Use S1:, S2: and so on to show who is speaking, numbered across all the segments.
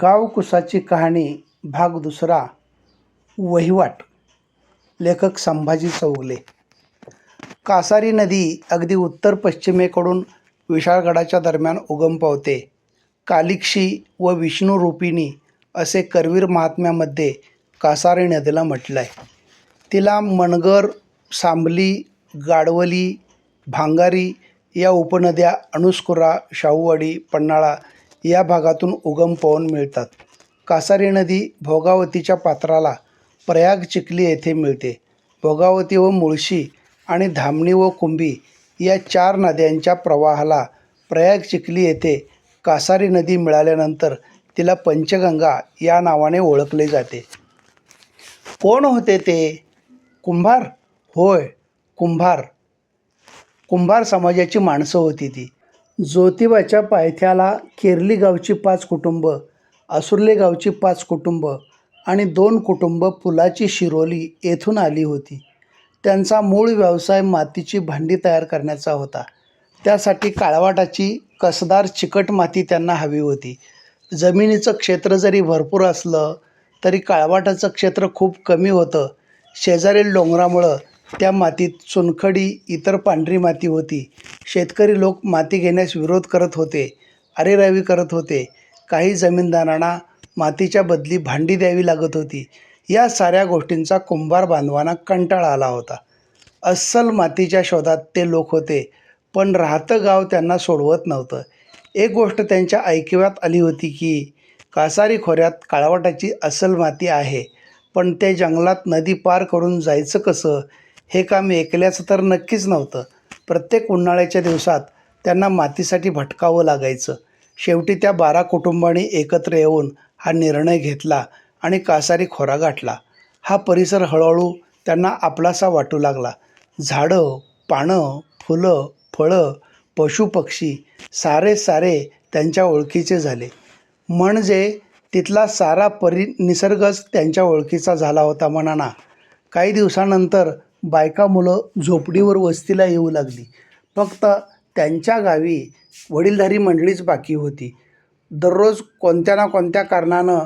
S1: गावकुसाची कहाणी भाग दुसरा. वहिवाट. लेखक संभाजी चौगले. कासारी नदी अगदी उत्तर पश्चिमेकडून विशाळगडाच्या दरम्यान उगम पावते. कालिक्षी व विष्णुरूपिणी असे करवीर महात्म्यामध्ये कासारी नदीला म्हटलं आहे. तिला मनगर, सांबली, गाडवली, भांगारी या उपनद्या अणुस्कुरा, शाहूवाडी, पन्हाळा या भागातून उगम पावून मिळतात. कासारी नदी भोगावतीच्या पात्राला प्रयाग चिखली येथे मिळते. भोगावती व मुळशी आणि धामणी व कुंभी या 4 नद्यांच्या प्रवाहाला प्रयाग चिखली येथे कासारी नदी मिळाल्यानंतर तिला पंचगंगा या नावाने ओळखले जाते. कोण होते ते? कुंभार? होय, कुंभार. कुंभार समाजाची माणसं होती ती. ज्योतिबाच्या पायथ्याला केरली गावची 5 कुटुंब, आसुर्ले गावची 5 कुटुंब आणि 2 कुटुंब पुलाची शिरोली येथून आली होती. त्यांचा मूळ व्यवसाय मातीची भांडी तयार करण्याचा होता. त्यासाठी काळवाटाची कसदार चिकट माती त्यांना हवी होती. जमिनीचं क्षेत्र जरी भरपूर असलं तरी काळवाटाचं क्षेत्र खूप कमी होतं. शेजारील डोंगरामुळं त्या मातीत चुनखडी, इतर पांढरी माती होती. शेतकरी लोक माती घेण्यास विरोध करत होते, अरेरावी करत होते. काही जमीनदारांना मातीच्या बदली भांडी द्यावी लागत होती. या साऱ्या गोष्टींचा कुंभार बांधवांना कंटाळा आला होता. अस्सल मातीच्या शोधात ते लोक होते, पण राहतं गाव त्यांना सोडवत नव्हतं. एक गोष्ट त्यांच्या ऐकिवात आली होती की कासारी खोऱ्यात काळवाटाची अस्सल माती आहे, पण ते जंगलात नदी पार करून जायचं कसं हे काम एकल्याचं तर नक्कीच नव्हतं. प्रत्येक उन्हाळ्याच्या दिवसात त्यांना मातीसाठी भटकावं लागायचं. शेवटी त्या 12 कुटुंबांनी एकत्र येऊन हा निर्णय घेतला आणि कासारी खोरा गाठला. हा परिसर हळूहळू त्यांना आपलासा वाटू लागला. झाडं, पानं, फुलं, फळं, पशुपक्षी सारे त्यांच्या ओळखीचे झाले. म्हणजे तिथला सारा निसर्गच त्यांच्या ओळखीचा झाला होता म्हणा ना. काही दिवसानंतर बायका मुलं झोपडीवर वस्तीला येऊ लागली. फक्त त्यांच्या गावी वडीलधारी मंडळीच बाकी होती. दररोज कोणत्या ना कोणत्या कारणानं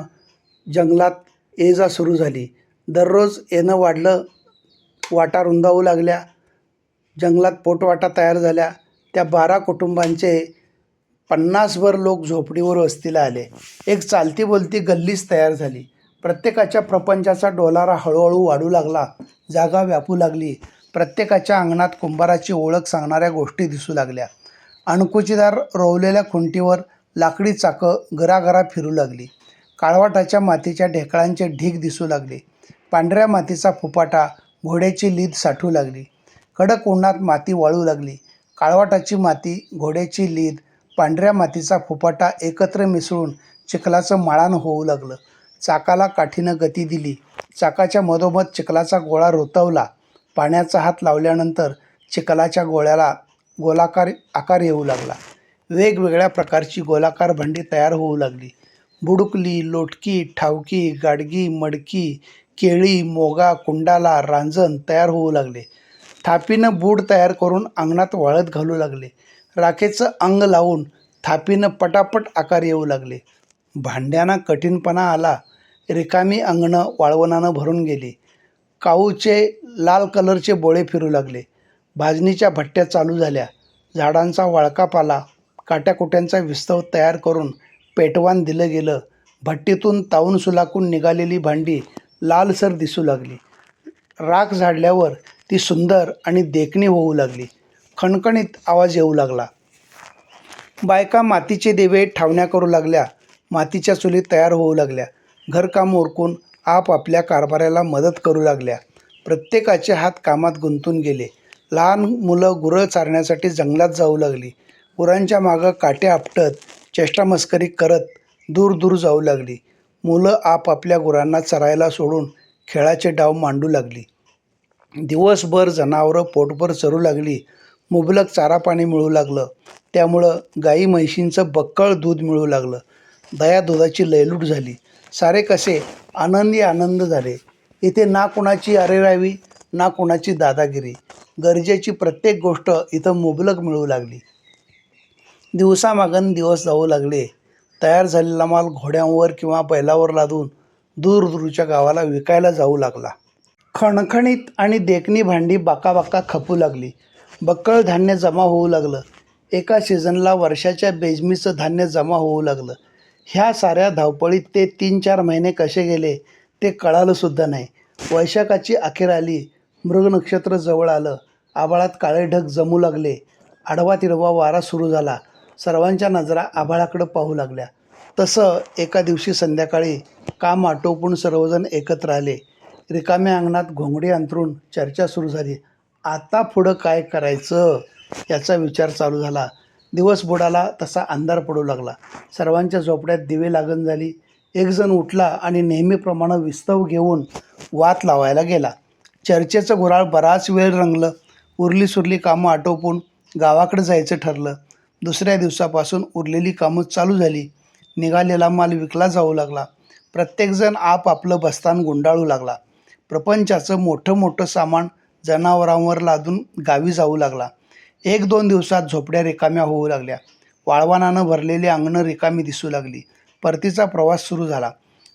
S1: जंगलात ये-जा सुरू झाली. दररोज येणं वाढलं, वाटा रुंदावू लागल्या, जंगलात पोटवाटा तयार झाल्या. त्या 12 कुटुंबांचे 50भर लोक झोपडीवर वस्तीला आले. एक चालती बोलती गल्लीच तयार झाली. प्रत्येकाच्या प्रपंचाचा डोलारा हळूहळू वाढू लागला. जागा व्यापू लागली. प्रत्येकाच्या अंगणात कुंभाराची ओळख सांगणाऱ्या गोष्टी दिसू लागल्या. अणकुचीदार रोवलेल्या खुंटीवर लाकडी चाकं गरागरा फिरू लागली. काळवाटाच्या मातीच्या ढेकळांचे ढीग दिसू लागले. पांढऱ्या मातीचा फुपाटा, घोड्याची लीद साठू लागली. कडक उन्हात माती वाळू लागली. काळवाटाची माती, घोड्याची लीद, पांढऱ्या मातीचा फुपाटा एकत्र मिसळून चिखलाचं माळान होऊ लागलं. चाकाला काठीनं गती दिली. चाकाच्या मधोमध चिखलाचा गोळा रोतवला. पाण्याचा हात लावल्यानंतर चिखलाच्या गोळ्याला गोलाकार आकार येऊ लागला. वेगवेगळ्या प्रकारची गोलाकार भांडी तयार होऊ लागली. बुडुकली, लोटकी, ठावकी, गाडगी, मडकी, केळी, मोगा, कुंडाला, रांजण तयार होऊ लागले. थापीनं बूड तयार करून अंगणात वाळत घालू लागले. राखेचं अंग लावून थापीनं पटापट आकार येऊ लागले. भांड्यांना कठीणपणा आला. रिकामी अंगणं वाळवणानं भरून गेली. काऊचे लाल कलरचे बोळे फिरू लागले. भाजणीच्या भट्ट्या चालू झाल्या. झाडांचा वाळका पाला, काट्याकुट्यांचा विस्तव तयार करून पेटवान दिलं गेलं. भट्टीतून तावून सुलाकून निघालेली भांडी लालसर दिसू लागली. राख झाडल्यावर ती सुंदर आणि देखणी होऊ लागली. खणखणीत आवाज येऊ लागला. बायका मातीचे दिवे ठावण्या करू लागल्या. मातीच्या चुली तयार होऊ लागल्या. घरकाम उरकून आपापल्या कारभाराला मदत करू लागल्या. प्रत्येकाचे हात कामात गुंतून गेले. लहान मुलं गुरं चारण्यासाठी जंगलात जाऊ लागली. गुरांच्या मागं काटे आपटत, चेष्टामस्करी करत दूर जाऊ लागली. मुलं आपापल्या गुरांना चरायला सोडून खेळाचे डाव मांडू लागली. दिवसभर जनावरं पोटभर चरू लागली. मुबलक चारा पाणी मिळू लागलं. त्यामुळं गाई म्हैशींचं बक्कळ दूध मिळू लागलं. दया दुधाची लयलूट झाली. सारे कसे आनंद झाले. इथे ना कुणाची अरेरावी, ना कुणाची दादागिरी. गरजेची प्रत्येक गोष्ट इथं मुबलक मिळू लागली. दिवसामागन दिवस जाऊ लागले. तयार झालेला माल घोड्यांवर किंवा बैलावर लादून दूरदूरच्या गावाला विकायला जाऊ लागला. खणखणीत आणि देखणी भांडी बाकाबाका खपू लागली. बक्कळ धान्य जमा होऊ लागलं. एका सीझनला वर्षाच्या बेजमीचं धान्य जमा होऊ लागलं. ह्या साऱ्या धावपळीत ते 3-4 महिने कसे गेले ते कळालंसुद्धा नाही. वैशाखाची अखेर आली. मृग नक्षत्र जवळ आलं. आभाळात काळे ढग जमू लागले. आडवा तिडवा वारा सुरू झाला. सर्वांच्या नजरा आभाळाकडं पाहू लागल्या. तसं एका दिवशी संध्याकाळी काम आटोपून सर्वजण एकत्र आले. रिकाम्या अंगणात घोंगडी अंथरून चर्चा सुरू झाली. आता पुढं काय करायचं याचा विचार चालू झाला. दिवस बुडाला तसा अंधार पडू लागला. सर्वांच्या झोपड्यात दिवे लागण झाली. एकजण उठला आणि नेहमीप्रमाणे विस्तव घेऊन वात लावायला गेला. चर्चेचं घोराळ बराच वेळ रंगलं. उरली सुरली कामं आटोपून गावाकडे जायचं ठरलं. दुसऱ्या दिवसापासून उरलेली कामं चालू झाली. निघालेला माल विकला जाऊ लागला. प्रत्येकजण आपापलं बस्तान गुंडाळू लागला. प्रपंचाचं मोठं मोठं सामान जनावरांवर लादून गावी जाऊ लागला. 1-2 दिवसात झोपड्या रिकाम्या होऊ लागल्या. वाळवणानं भरलेली अंगणं रिकामी दिसू लागली. परतीचा प्रवास सुरू झाला.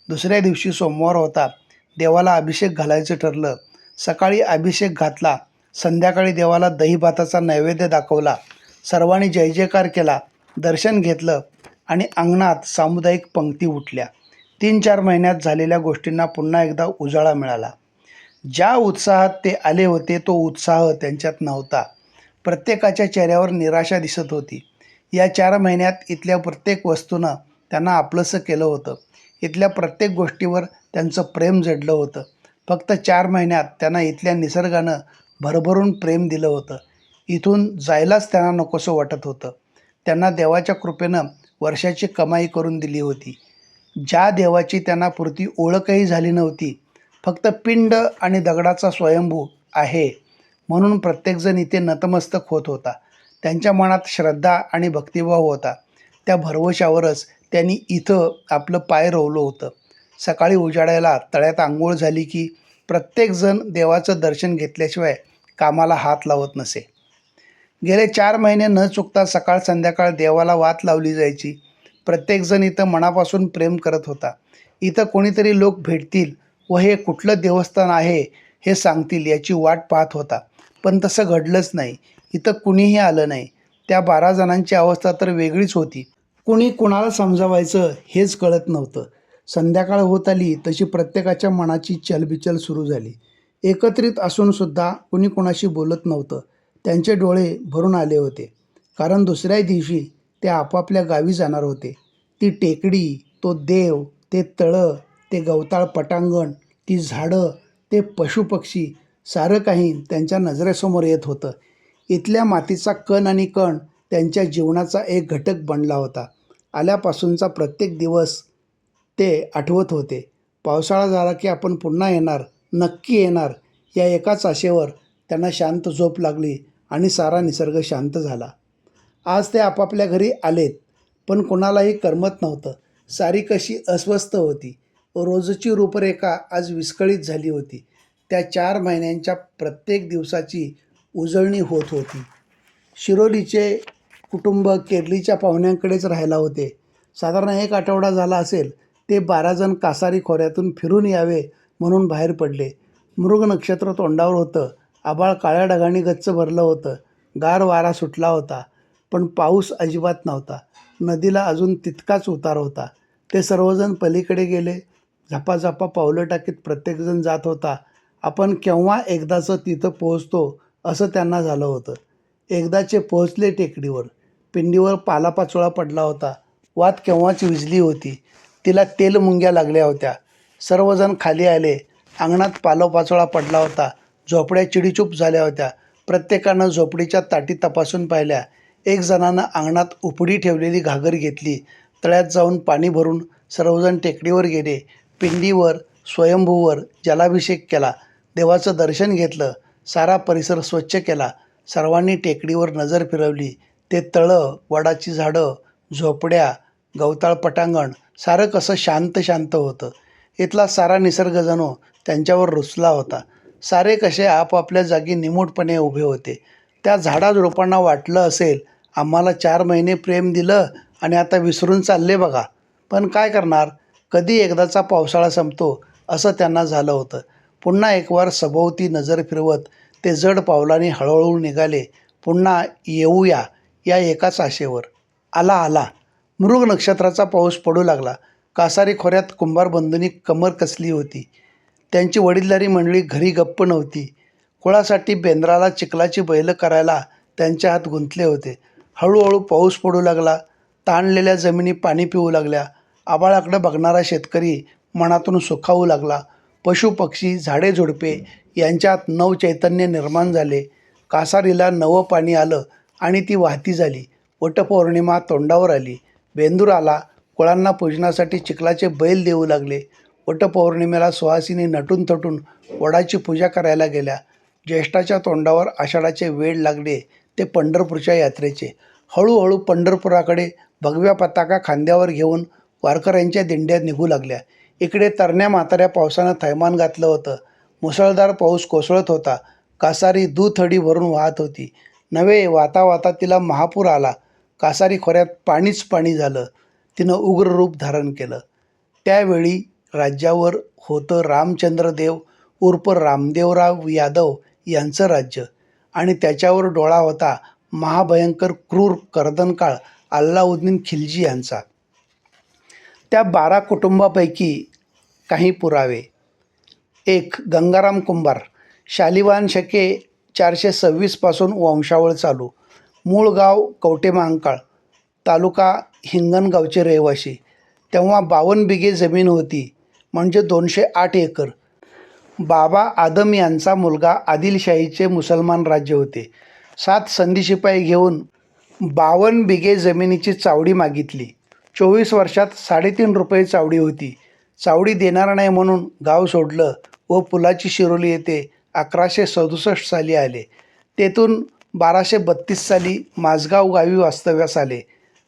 S1: दुसऱ्या दिवशी सोमवार होता. देवाला अभिषेक घालायचं ठरलं. सकाळी अभिषेक घातला. संध्याकाळी देवाला दहीभाताचा नैवेद्य दाखवला. सर्वांनी जय जयकार केला. दर्शन घेतलं आणि अंगणात सामुदायिक पंक्ती उठल्या. 3-4 महिन्यात झालेल्या गोष्टींना पुन्हा एकदा उजाळा मिळाला. ज्या उत्साहात ते आले होते तो उत्साह त्यांच्यात नव्हता. प्रत्येकाच्या चेहऱ्यावर निराशा दिसत होती. या 4 महिन्यात इथल्या प्रत्येक वस्तूनं त्यांना आपलंसं केलं होतं. इथल्या प्रत्येक गोष्टीवर त्यांचं प्रेम जडलं होतं. फक्त 4 महिन्यात त्यांना इथल्या निसर्गानं भरभरून प्रेम दिलं होतं. इथून जायलाच त्यांना नकोसं वाटत होतं. त्यांना देवाच्या कृपेनं वर्षाची कमाई करून दिली होती. ज्या देवाची त्यांना पुरती ओळखही झाली नव्हती. फक्त पिंड आणि दगडाचा स्वयंभू आहे म्हणून प्रत्येकजण इथे नतमस्तक होत होता. त्यांच्या मनात श्रद्धा आणि भक्तिभाव होता. त्या भरवशावरच त्यांनी इथं आपलं पाय रोवलं होतं. सकाळी उजाडायला तळ्यात आंघोळ झाली की प्रत्येकजण देवाचं दर्शन घेतल्याशिवाय कामाला हात लावत नसे. गेले 4 महिने न चुकता सकाळ संध्याकाळ देवाला वात लावली जायची. प्रत्येकजण इथं मनापासून प्रेम करत होता. इथं कोणीतरी लोक भेटतील व हे कुठलं देवस्थान आहे हे सांगतील याची वाट पाहत होता. पण तसं घडलंच नाही. इथं कुणीही आलं नाही. त्या 12 जणांची अवस्था तर वेगळीच होती. कुणी कुणाला समजावायचं हेच कळत नव्हतं. संध्याकाळ होत आली तशी प्रत्येकाच्या मनाची चलबिचल सुरू झाली. एकत्रित असूनसुद्धा कुणी कुणाशी बोलत नव्हतं. त्यांचे डोळे भरून आले होते. कारण दुसऱ्या दिवशी ते आपापल्या गावी जाणार होते. ती टेकडी, तो देव, ते तळं, ते गवताळ पटांगण, ती झाडं, ते पशुपक्षी सारं काही त्यांच्या नजरेसमोर येत होतं. इथल्या मातीचा कण आणि कण त्यांच्या जीवनाचा एक घटक बनला होता. आल्यापासूनचा प्रत्येक दिवस ते आठवत होते. पावसाळा झाला की आपण पुन्हा येणार, नक्की येणार या एकाच आशेवर त्यांना शांत झोप लागली आणि सारा निसर्ग शांत झाला. आज ते आपापल्या घरी आलेत पण कोणालाही करमत नव्हतं. सारी कशी अस्वस्थ होती. रोजची रूपरेखा आज विस्कळीत झाली होती. त्या 4 महिन्यांच्या प्रत्येक दिवसाची उजळणी होत होती. शिरोलीचे कुटुंब केरलीच्या पाहुण्यांकडेच राहायला होते. साधारण 1 आठवडा झाला असेल. ते 12 जण कासारी खोऱ्यातून फिरून यावे म्हणून बाहेर पडले. मृग नक्षत्र तोंडावर होतं. आभाळ काळ्या ढगांनी गच्च भरलं होतं. गार वारा सुटला होता पण पाऊस अजिबात नव्हता. नदीला अजून तितकाच उतार होता. ते सर्वजण पलीकडे गेले. झपाझपा पावलं टाकीत प्रत्येकजण जात होता. आपण केव्हा एकदाचं तिथं पोहोचतो असं त्यांना झालं होतं. एकदाचे पोहोचले टेकडीवर. पिंडीवर पालापाचोळा पडला होता. वात केव्हाच विझली होती. तिला तेलमुंग्या लागल्या होत्या. सर्वजण खाली आले. अंगणात पालापाचोळा पडला होता. झोपड्या चिडीचूप झाल्या होत्या. प्रत्येकानं झोपडीच्या ताटी तपासून पाहिल्या. एक जणानं अंगणात उपडी ठेवलेली घागर घेतली. तळ्यात जाऊन पाणी भरून सर्वजण टेकडीवर गेले. पिंडीवर, स्वयंभूवर जलाभिषेक केला. देवाचं दर्शन घेतलं. सारा परिसर स्वच्छ केला. सर्वांनी टेकडीवर नजर फिरवली. ते तळं, वडाची झाडं, झोपड्या, गवताळ पटांगण सारं कसं शांत शांत होतं. इथला सारा निसर्ग जणू त्यांच्यावर रुसला होता. सारे कसे आपापल्या जागी निमूटपणे उभे होते. त्या झाडाझुडपांना वाटलं असेल आम्हाला 4 महिने प्रेम दिलं आणि आता विसरून चालले बघा. पण काय करणार, कधी एकदाचा पावसाळा संपतो असं त्यांना झालं होतं. पुन्हा एक वार सभोवती नजर फिरवत ते जड पावलांनी हळूहळू निघाले. पुन्हा येऊया या एकाच आशेवर. आला आला. मृग नक्षत्राचा पाऊस पडू लागला. कासारी खोऱ्यात कुंभार बंधूंनी कमर कसली होती. त्यांची वडीलधारी मंडळी घरी गप्प नव्हती. कुळासाठी बेंद्राला चिखलाची बैलं करायला त्यांचे हात गुंतले होते. हळूहळू पाऊस पडू लागला. ताणलेल्या जमिनी पाणी पिऊ लागल्या. आभाळाकडे बघणारा शेतकरी मनातून सुखावू लागला. पशुपक्षी झाडेझुडपे यांच्यात नवचैतन्य निर्माण झाले. कासारीला नवं पाणी आलं आणि ती वाहती झाली. वटपौर्णिमा तोंडावर आली. बेंदूर आला. कुळांना पूजनासाठी चिखलाचे बैल देऊ लागले. वटपौर्णिमेला सुहासिनी नटून थटून वडाची पूजा करायला गेल्या. ज्येष्ठाच्या तोंडावर आषाढाचे वेळ लागले ते पंढरपूरच्या यात्रेचे. हळूहळू पंढरपुराकडे भगव्या पताका खांद्यावर घेऊन वारकऱ्यांच्या दिंड्या निघू लागल्या. इकडे तरण्या म्हाताऱ्या पावसानं थैमान घातलं होतं. मुसळधार पाऊस कोसळत होता. कासारी दुथडी भरून वाहत होती. नव्हे वाता वाता तिला महापूर आला. कासारी खोऱ्यात पाणीच पाणी झालं. तिनं उग्र रूप धारण केलं. त्यावेळी राज्यावर होतं रामचंद्रदेव उर्फ रामदेवराव यादव यांचं राज्य आणि त्याच्यावर डोळा होता महाभयंकर क्रूर कर्दनकाळ अल्लाउद्दीन खिलजी यांचा. त्या 12 कुटुंबापैकी काही पुरावे. 1. गंगाराम कुंभार. शालिवाहन शके 426 पासून वंशावळ चालू. मूळ गाव कवटेमहांकाळ, तालुका हिंगणगावचे रहिवासी. तेव्हा 52 बिघे जमीन होती, म्हणजे 208 एकर. बाबा आदम यांचा मुलगा आदिलशाहीचे मुसलमान राज्य होते. 7 संधीशिपाई घेऊन 52 बिघे जमिनीची चावडी मागितली. 24 वर्षात 3.5 रुपये चावडी होती. चावडी देणार नाही म्हणून गाव सोडलं व पुलाची शिरोली येथे 1167 साली आले. तेथून 1232 साली माझगाव गावी वास्तव्यास आले.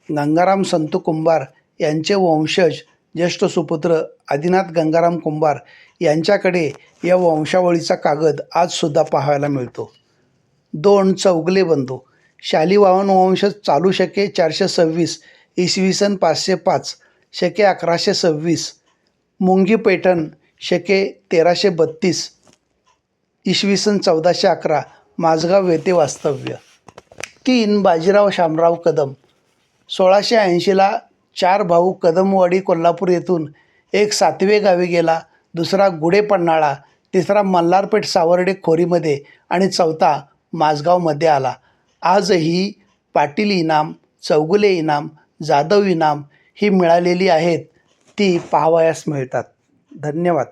S1: गंगाराम संतू कुंभार यांचे वंशज ज्येष्ठ सुपुत्र आदिनाथ गंगाराम कुंभार यांच्याकडे या वंशावळीचा कागद आजसुद्धा पाहायला मिळतो. 2. चौगले बंधू. शालिवाहन वंश चालू शके 426, इसवी सन 505, शके 1126. मुंगी पैठण शके 1332, इसवी सन 1411, माझगाव येथे वास्तव्य. 3. बाजीराव शामराव कदम. 1680ला 4 भाऊ कदमवाडी कोल्हापूर येथून एक सातवे गावी गेला, दुसरा गुढे पन्हाळा, तिसरा मल्हारपेठ सावर्डे खोरीमध्ये आणि चौथा माझगावमध्ये आला. आजही पाटील इनाम, चौगुले इनाम, जाधव इनाम ही मिळालेली आहेत ती पाहावयास मिळतात. धन्यवाद.